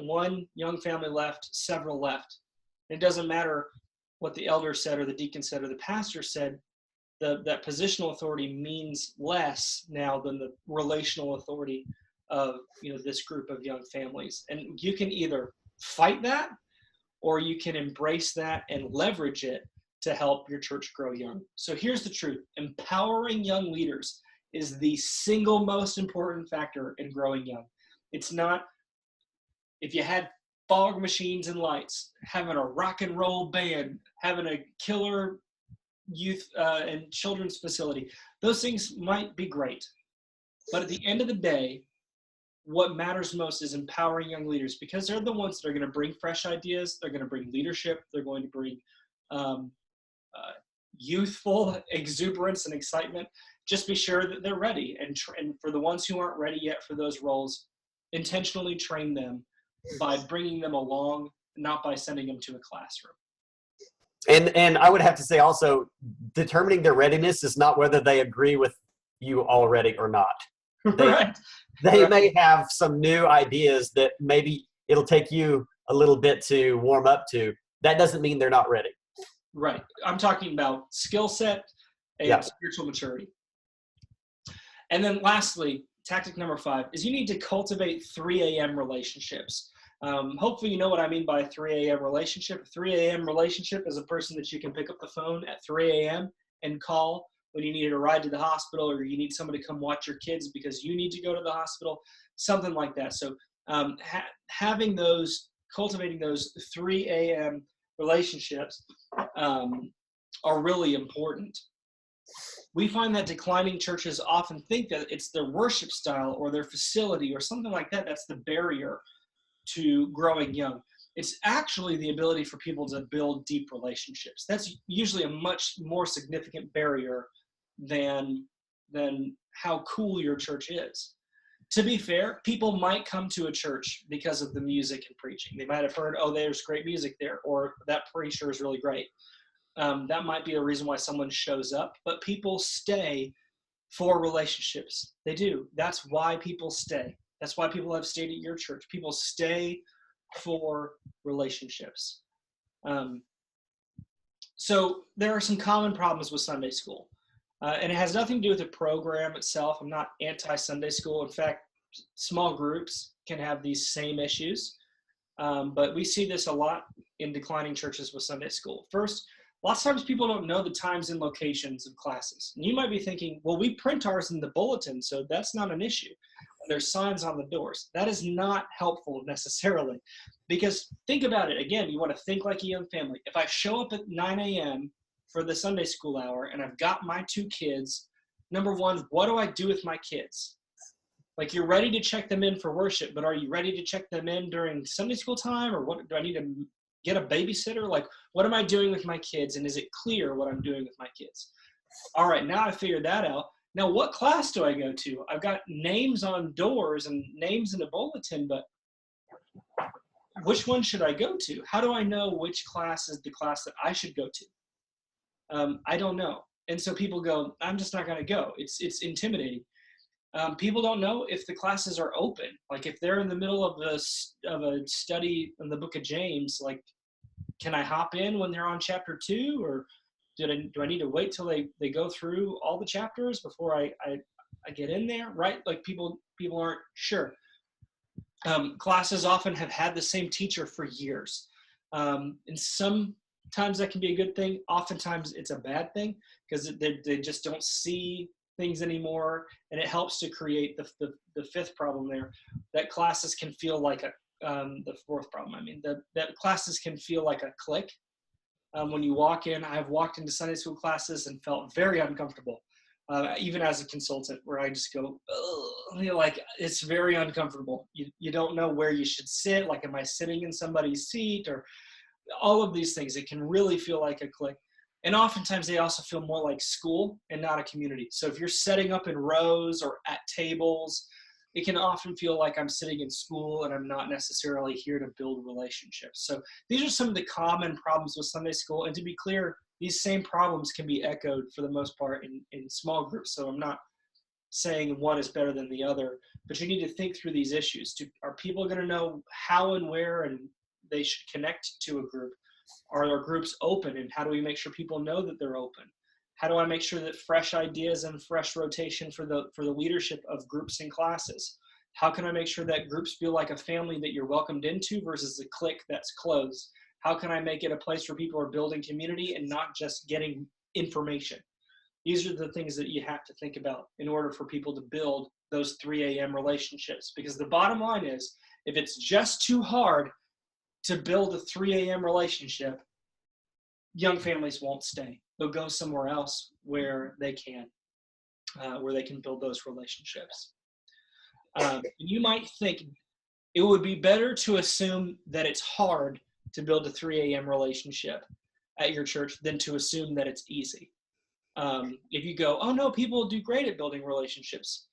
one young family left, several left. It doesn't matter what the elder said or the deacon said or the pastor said, that positional authority means less now than the relational authority of this group of young families. And you can either fight that or you can embrace that and leverage it to help your church grow young. So here's the truth. Empowering young leaders is the single most important factor in growing young. It's not, if you had fog machines and lights, having a rock and roll band, having a killer youth and children's facility, those things might be great. But at the end of the day, what matters most is empowering young leaders, because they're the ones that are going to bring fresh ideas. They're going to bring leadership. They're going to bring youthful exuberance and excitement. Just be sure that they're ready. And for the ones who aren't ready yet for those roles, intentionally train them by bringing them along, not by sending them to a classroom. And I would have to say also, determining their readiness is not whether they agree with you already or not. They may have some new ideas that maybe it'll take you a little bit to warm up to. That doesn't mean they're not ready. Right. I'm talking about skill set and spiritual maturity. And then lastly, tactic number 5 is you need to cultivate 3 a.m. relationships. Hopefully you know what I mean by a 3 a.m. relationship. A 3 a.m. relationship is a person that you can pick up the phone at 3 a.m. and call when you need a ride to the hospital, or you need somebody to come watch your kids because you need to go to the hospital, something like that. So cultivating those 3 a.m. relationships are really important. We find that declining churches often think that it's their worship style or their facility or something like that that's the barrier to growing young. It's actually the ability for people to build deep relationships. That's usually a much more significant barrier than how cool your church is. To be fair, people might come to a church because of the music and preaching. They might have heard, oh, there's great music there, or that preacher is really great. That might be a reason why someone shows up, but people stay for relationships. They do. That's why people stay. That's why people have stayed at your church. People stay for relationships. So there are some common problems with Sunday school. And it has nothing to do with the program itself. I'm not anti-Sunday school. In fact, small groups can have these same issues. But we see this a lot in declining churches with Sunday school. First, lots of times people don't know the times and locations of classes. And you might be thinking, well, we print ours in the bulletin, so that's not an issue. There's signs on the doors. That is not helpful necessarily. Because think about it. Again, you want to think like a young family. If I show up at 9 a.m. for the Sunday school hour and I've got my 2 kids, number one, what do I do with my kids? Like, you're ready to check them in for worship, but are you ready to check them in during Sunday school time? Or what do I need to get a babysitter? Like, what am I doing with my kids? And is it clear what I'm doing with my kids? All right, now I figured that out. Now, what class do I go to? I've got names on doors and names in a bulletin, but which one should I go to? How do I know which class is the class that I should go to? I don't know. And so people go, I'm just not going to go. It's intimidating. People don't know if the classes are open. Like if they're in the middle of a study in the book of James, like, can I hop in when they're on chapter 2, or do I need to wait till they go through all the chapters before I get in there, right? Like people aren't sure. Classes often have had the same teacher for years. And sometimes that can be a good thing. Oftentimes it's a bad thing because they just don't see things anymore. And it helps to create the fifth problem there, that classes can feel like the fourth problem. I mean, that classes can feel like a clique. When you walk in, I've walked into Sunday school classes and felt very uncomfortable, even as a consultant, where I just go, like, it's very uncomfortable. You don't know where you should sit. Like, am I sitting in somebody's seat, or all of these things? It can really feel like a clique. And oftentimes they also feel more like school and not a community. So if you're setting up in rows or at tables, it can often feel like I'm sitting in school and I'm not necessarily here to build relationships. So these are some of the common problems with Sunday school. And to be clear, these same problems can be echoed for the most part in small groups. So I'm not saying one is better than the other, but you need to think through these issues. Are people going to know how and where and they should connect to a group? Are our groups open, and how do we make sure people know that they're open? How do I make sure that fresh ideas and fresh rotation for the leadership of groups and classes? How can I make sure that groups feel like a family that you're welcomed into versus a clique that's closed? How can I make it a place where people are building community and not just getting information? These are the things that you have to think about in order for people to build those 3 a.m. relationships. Because the bottom line is, if it's just too hard to build a 3 a.m. relationship, young families won't stay. They'll go somewhere else where they can build those relationships. You might think it would be better to assume that it's hard to build a 3 a.m. relationship at your church than to assume that it's easy. If you go, oh no, people do great at building relationships,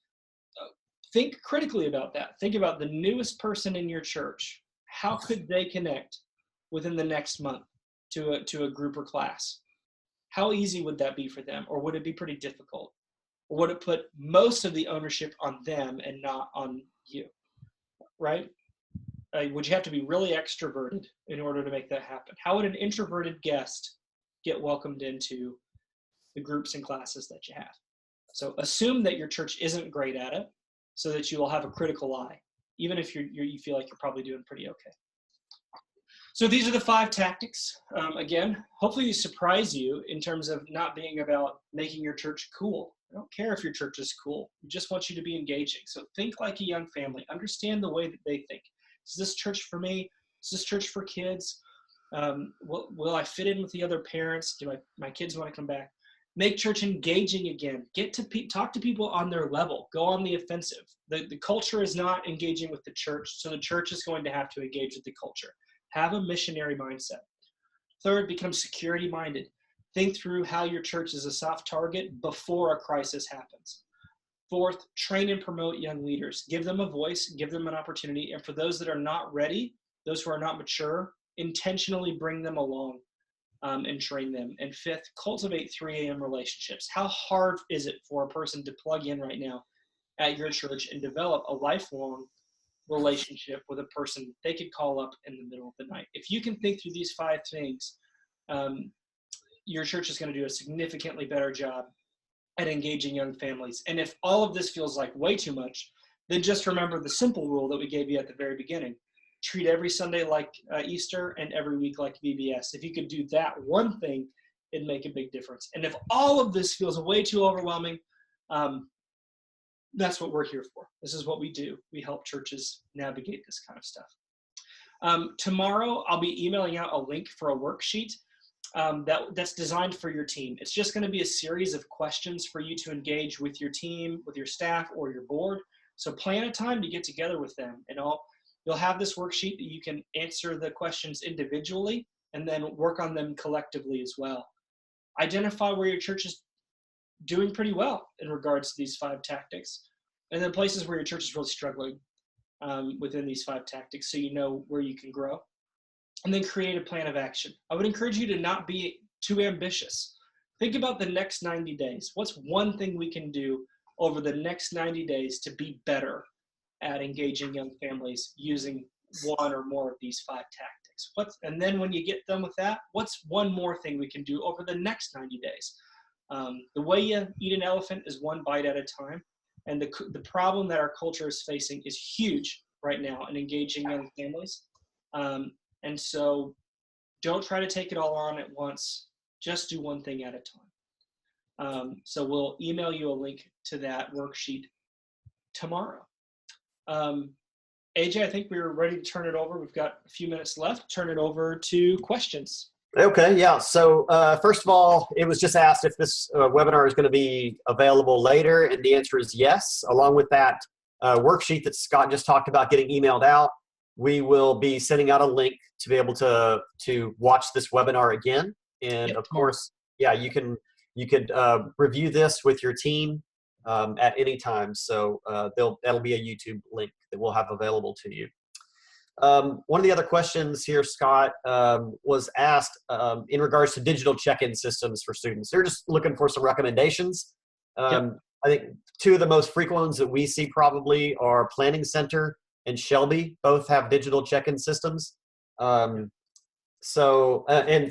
think critically about that. Think about the newest person in your church. How could they connect within the next month to a group or class? How easy would that be for them? Or would it be pretty difficult? Or would it put most of the ownership on them and not on you, right? Would you have to be really extroverted in order to make that happen? How would an introverted guest get welcomed into the groups and classes that you have? So assume that your church isn't great at it so that you will have a critical eye, even if you feel like you're probably doing pretty okay. So these are the 5 tactics. Again, hopefully these surprise you in terms of not being about making your church cool. I don't care if your church is cool. We just want you to be engaging. So think like a young family. Understand the way that they think. Is this church for me? Is this church for kids? Will I fit in with the other parents? Do my kids want to come back? Make church engaging again. Get to talk to people on their level. Go on the offensive. The culture is not engaging with the church, so the church is going to have to engage with the culture. Have a missionary mindset. Third, become security-minded. Think through how your church is a soft target before a crisis happens. Fourth, train and promote young leaders. Give them a voice, give them an opportunity, and for those that are not ready, those who are not mature, intentionally bring them along and train them. And fifth, cultivate 3 a.m. relationships. How hard is it for a person to plug in right now at your church and develop a lifelong relationship with a person they could call up in the middle of the night? If you can think through these 5 things, your church is going to do a significantly better job at engaging young families. And if all of this feels like way too much, then just remember the simple rule that we gave you at the very beginning. Treat every Sunday like Easter and every week like VBS. If you could do that one thing, it'd make a big difference. And if all of this feels way too overwhelming, that's what we're here for. This is what we do. We help churches navigate this kind of stuff. Tomorrow, I'll be emailing out a link for a worksheet that's designed for your team. It's just going to be a series of questions for you to engage with your team, with your staff, or your board. So plan a time to get together with them, and you'll have this worksheet that you can answer the questions individually and then work on them collectively as well. Identify where your church is doing pretty well in regards to these 5 tactics. And then places where your church is really struggling within these 5 tactics, so you know where you can grow. And then create a plan of action. I would encourage you to not be too ambitious. Think about the next 90 days. What's one thing we can do over the next 90 days to be better at engaging young families using one or more of these 5 tactics? And then when you get done with that, what's one more thing we can do over the next 90 days? The way you eat an elephant is one bite at a time. And the problem that our culture is facing is huge right now in engaging young families. And so don't try to take it all on at once. Just do one thing at a time. So we'll email you a link to that worksheet tomorrow. AJ, I think we're ready to turn it over. We've got a few minutes left. Turn it over to questions. Okay, yeah. So first of all, it was just asked if this webinar is going to be available later, and the answer is yes. Along with that worksheet that Scott just talked about getting emailed out, we will be sending out a link to be able to watch this webinar again. And of course, yeah, you could review this with your team at any time. So that'll be a YouTube link that we'll have available to you. One of the other questions here, Scott, was asked in regards to digital check-in systems for students. They're just looking for some recommendations. I think 2 of the most frequent ones that we see probably are Planning Center and Shelby. Both have digital check-in systems. And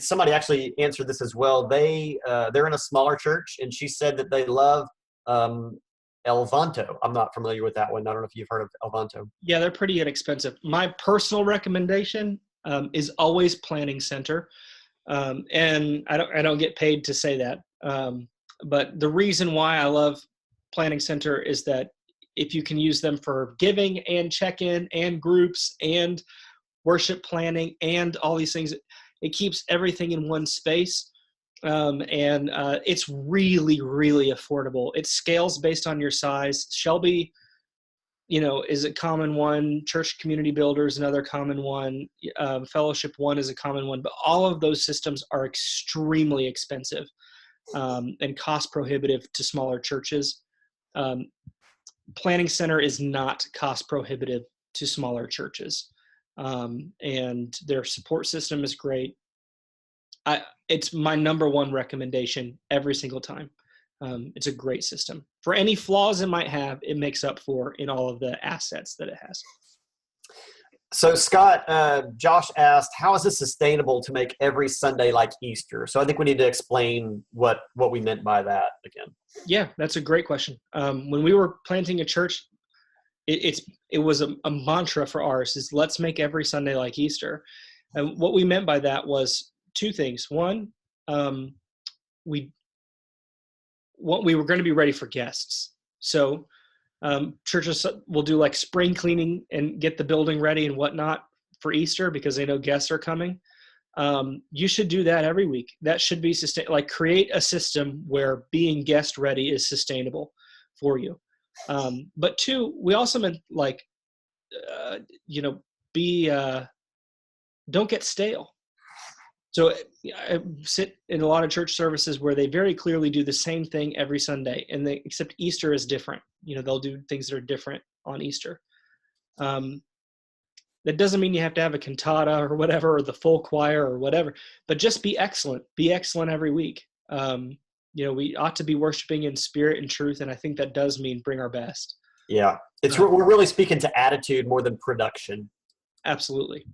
somebody actually answered this as well. They're in a smaller church, and she said that they love Elvanto. I'm not familiar with that one. I don't know if you've heard of Elvanto. Yeah, they're pretty inexpensive. My personal recommendation is always Planning Center, and I don't get paid to say that. But the reason why I love Planning Center is that if you can use them for giving and check-in and groups and worship planning and all these things, it keeps everything in one space. And it's really, really affordable. It scales based on your size. Shelby, is a common one. Church Community Builder is another common one. Fellowship One is a common one. But all of those systems are extremely expensive and cost prohibitive to smaller churches. Planning Center is not cost prohibitive to smaller churches. And their support system is great. It's my number 1 recommendation every single time. It's a great system. For any flaws it might have, it makes up for in all of the assets that it has. So Scott, Josh asked, how is this sustainable to make every Sunday like Easter? So I think we need to explain what we meant by that again. Yeah, that's a great question. When we were planting a church, it was a mantra for ours, is let's make every Sunday like Easter. And what we meant by that was 2 things. One, we were going to be ready for guests. So churches will do like spring cleaning and get the building ready and whatnot for Easter because they know guests are coming. You should do that every week. That should be like create a system where being guest ready is sustainable for you. But 2, we also meant like, don't get stale. So I sit in a lot of church services where they very clearly do the same thing every Sunday, except Easter is different. They'll do things that are different on Easter. That doesn't mean you have to have a cantata or whatever, or the full choir or whatever, but just be excellent. Be excellent every week. We ought to be worshiping in spirit and truth, and I think that does mean bring our best. Yeah, we're really speaking to attitude more than production. Absolutely.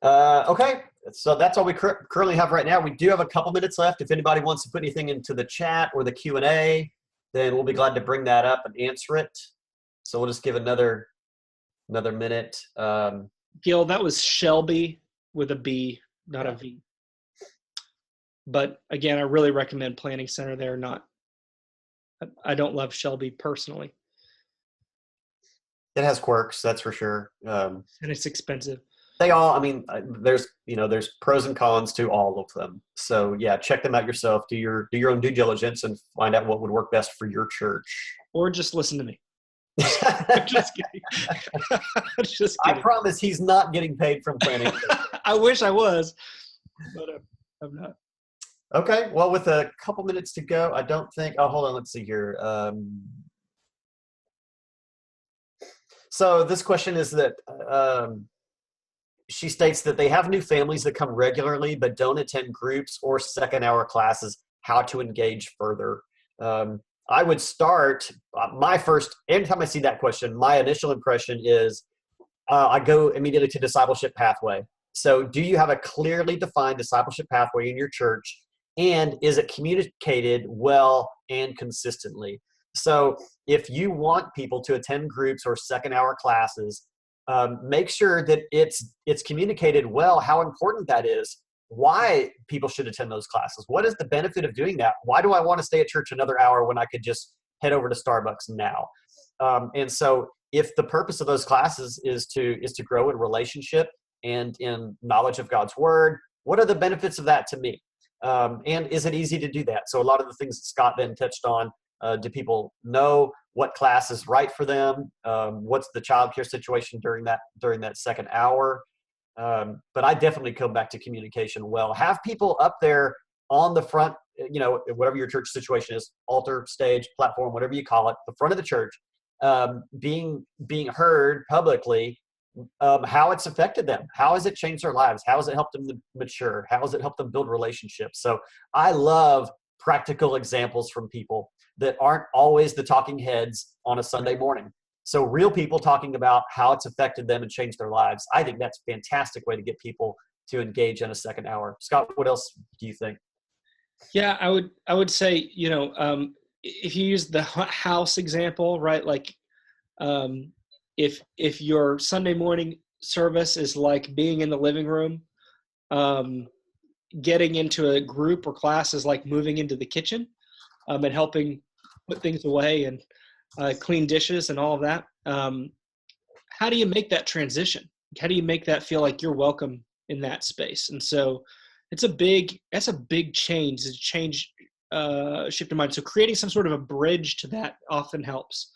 Okay, so that's all we currently have right now. We do have a couple minutes left. If anybody wants to put anything into the chat or the Q&A, then we'll be glad to bring that up and answer it. So we'll just give another minute. Gil, that was Shelby with a B, not a V. But again, I really recommend Planning Center there. I don't love Shelby personally. It has quirks, that's for sure. And it's expensive. There's pros and cons to all of them. So yeah, check them out yourself. Do your own due diligence and find out what would work best for your church. Or just listen to me. Just kidding. Just I kidding. promise he's not getting paid from planning. I wish I was, but I'm not. Okay, well, with a couple minutes to go, I don't think. Oh, hold on. Let's see here. So this question is that she states that they have new families that come regularly but don't attend groups or second hour classes. How to engage further? I would start my first. Anytime I see that question, my initial impression is I go immediately to discipleship pathway. So, do you have a clearly defined discipleship pathway in your church? And is it communicated well and consistently? So, if you want people to attend groups or second hour classes, make sure that it's communicated well how important that is. Why people should attend those classes? What is the benefit of doing that? Why do I want to stay at church another hour when I could just head over to Starbucks now? And so, if the purpose of those classes is to grow in relationship and in knowledge of God's word, what are the benefits of that to me? And is it easy to do that? So a lot of the things that Scott then touched on, do people know what class is right for them? What's the childcare situation during that second hour? But I definitely come back to communication well. Have people up there on the front, whatever your church situation is, altar, stage, platform, whatever you call it, the front of the church, being heard publicly, how it's affected them. How has it changed their lives? How has it helped them mature? How has it helped them build relationships? So I love practical examples from people that aren't always the talking heads on a Sunday morning. So real people talking about how it's affected them and changed their lives. I think that's a fantastic way to get people to engage in a second hour. Scott, what else do you think? Yeah, I would say, if you use the house example, right? Like, if your Sunday morning service is like being in the living room, getting into a group or class is like moving into the kitchen, and helping put things away and clean dishes and all of that. How do you make that transition? How do you make that feel like you're welcome in that space? And so that's a big change. It's a change, shift in mind. So creating some sort of a bridge to that often helps.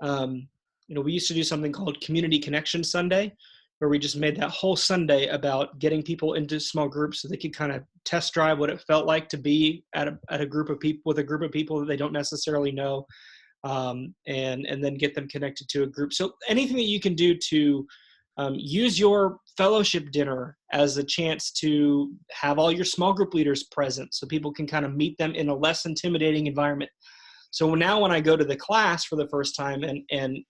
We used to do something called Community Connection Sunday, where we just made that whole Sunday about getting people into small groups so they could kind of test drive what it felt like to be at a group of people, with a group of people that they don't necessarily know, and then get them connected to a group. So anything that you can do to use your fellowship dinner as a chance to have all your small group leaders present so people can kind of meet them in a less intimidating environment. So now when I go to the class for the first time and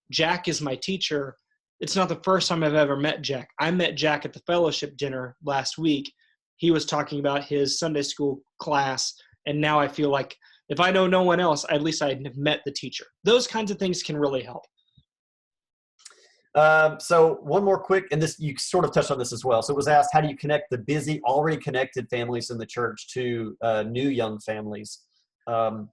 Jack is my teacher, it's not the first time I've ever met Jack. I met Jack at the fellowship dinner last week. He was talking about his Sunday school class, and now I feel like if I know no one else, at least I have met the teacher. Those kinds of things can really help. So one more quick, and this, you sort of touched on this as well. So it was asked, how do you connect the busy, already connected families in the church to new young families?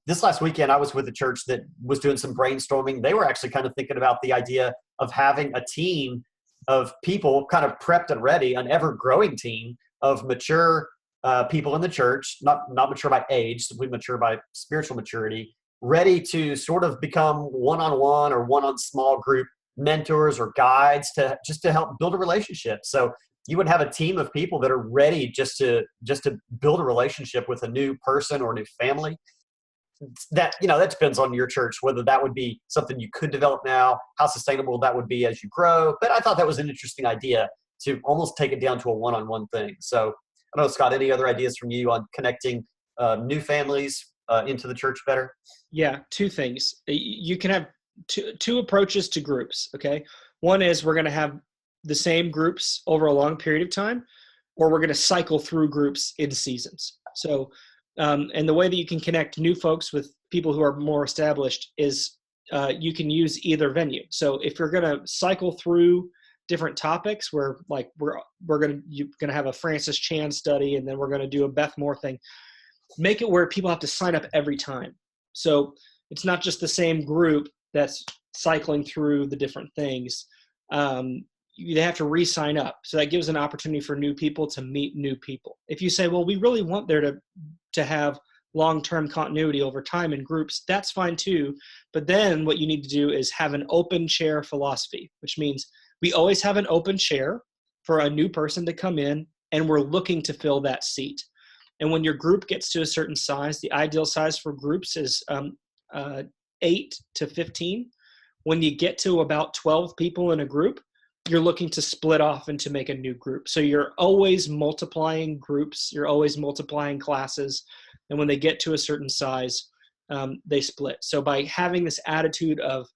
This last weekend, I was with a church that was doing some brainstorming. They were actually kind of thinking about the idea of having a team of people kind of prepped and ready, an ever-growing team of mature people in the church, not mature by age, simply mature by spiritual maturity, ready to sort of become one-on-one or one-on small group mentors or guides to help build a relationship. So you would have a team of people that are ready just to build a relationship with a new person or a new family. That depends on your church, whether that would be something you could develop now, how sustainable that would be as you grow. But I thought that was an interesting idea to almost take it down to a one-on-one thing. So I don't know, Scott, any other ideas from you on connecting new families into the church better? Yeah, two things. You can have two approaches to groups, okay? One is we're going to have the same groups over a long period of time, or we're going to cycle through groups in seasons. So, and the way that you can connect new folks with people who are more established is you can use either venue. So if you're going to cycle through different topics, where like you're going to have a Francis Chan study, and then we're going to do a Beth Moore thing, make it where people have to sign up every time. So it's not just the same group that's cycling through the different things. They have to re-sign up. So that gives an opportunity for new people to meet new people. If you say, well, we really want there to have long-term continuity over time in groups, that's fine too. But then what you need to do is have an open chair philosophy, which means we always have an open chair for a new person to come in and we're looking to fill that seat. And when your group gets to a certain size, the ideal size for groups is 8 to 15. When you get to about 12 people in a group, you're looking to split off and to make a new group. So you're always multiplying groups, you're always multiplying classes, and when they get to a certain size, they split. So by having this attitude of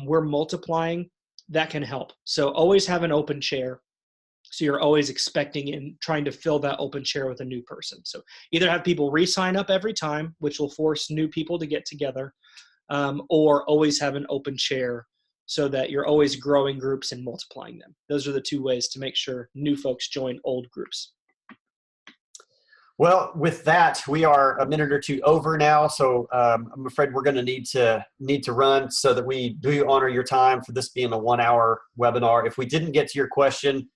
we're multiplying, that can help. So always have an open chair. So you're always expecting and trying to fill that open chair with a new person. So either have people re-sign up every time, which will force new people to get together, or always have an open chair so that you're always growing groups and multiplying them. Those are the two ways to make sure new folks join old groups. Well, with that, we are a minute or two over now, so I'm afraid we're going to need to run so that we do honor your time for this being a 1-hour webinar. If we didn't get to your question,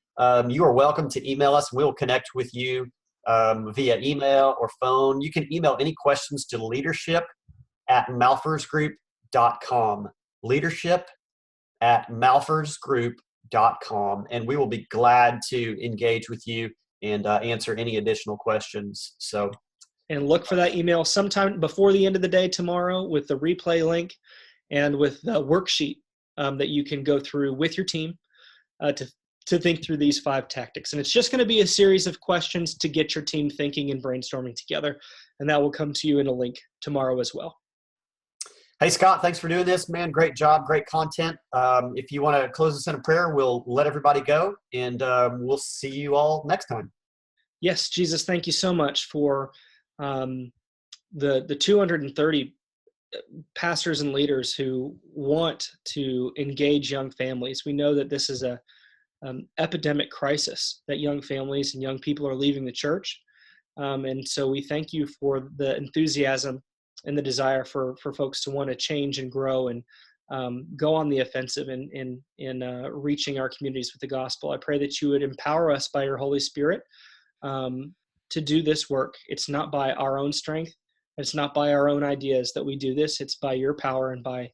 you are welcome to email us. We'll connect with you via email or phone. You can email any questions to leadership@malfersgroup.com. leadership@malfersgroup.com, and we will be glad to engage with you and answer any additional questions. So, and look for that email sometime before the end of the day tomorrow with the replay link and with the worksheet that you can go through with your team to think through these 5 tactics. And it's just going to be a series of questions to get your team thinking and brainstorming together. And that will come to you in a link tomorrow as well. Hey, Scott, thanks for doing this, man. Great job, great content. If you want to close us in a prayer, we'll let everybody go, and we'll see you all next time. Yes, Jesus, thank you so much for the 230 pastors and leaders who want to engage young families. We know that this is a epidemic crisis, that young families and young people are leaving the church. And so we thank you for the enthusiasm and the desire for folks to want to change and grow and go on the offensive in reaching our communities with the gospel. I pray that you would empower us by your Holy Spirit to do this work. It's not by our own strength. It's not by our own ideas that we do this. It's by your power and by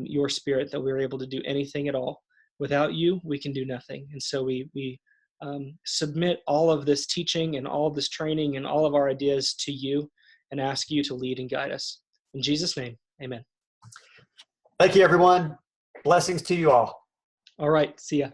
your Spirit that we're able to do anything at all. Without you, we can do nothing. And so we submit all of this teaching and all of this training and all of our ideas to you and ask you to lead and guide us. In Jesus' name, amen. Thank you, everyone. Blessings to you all. All right. See ya.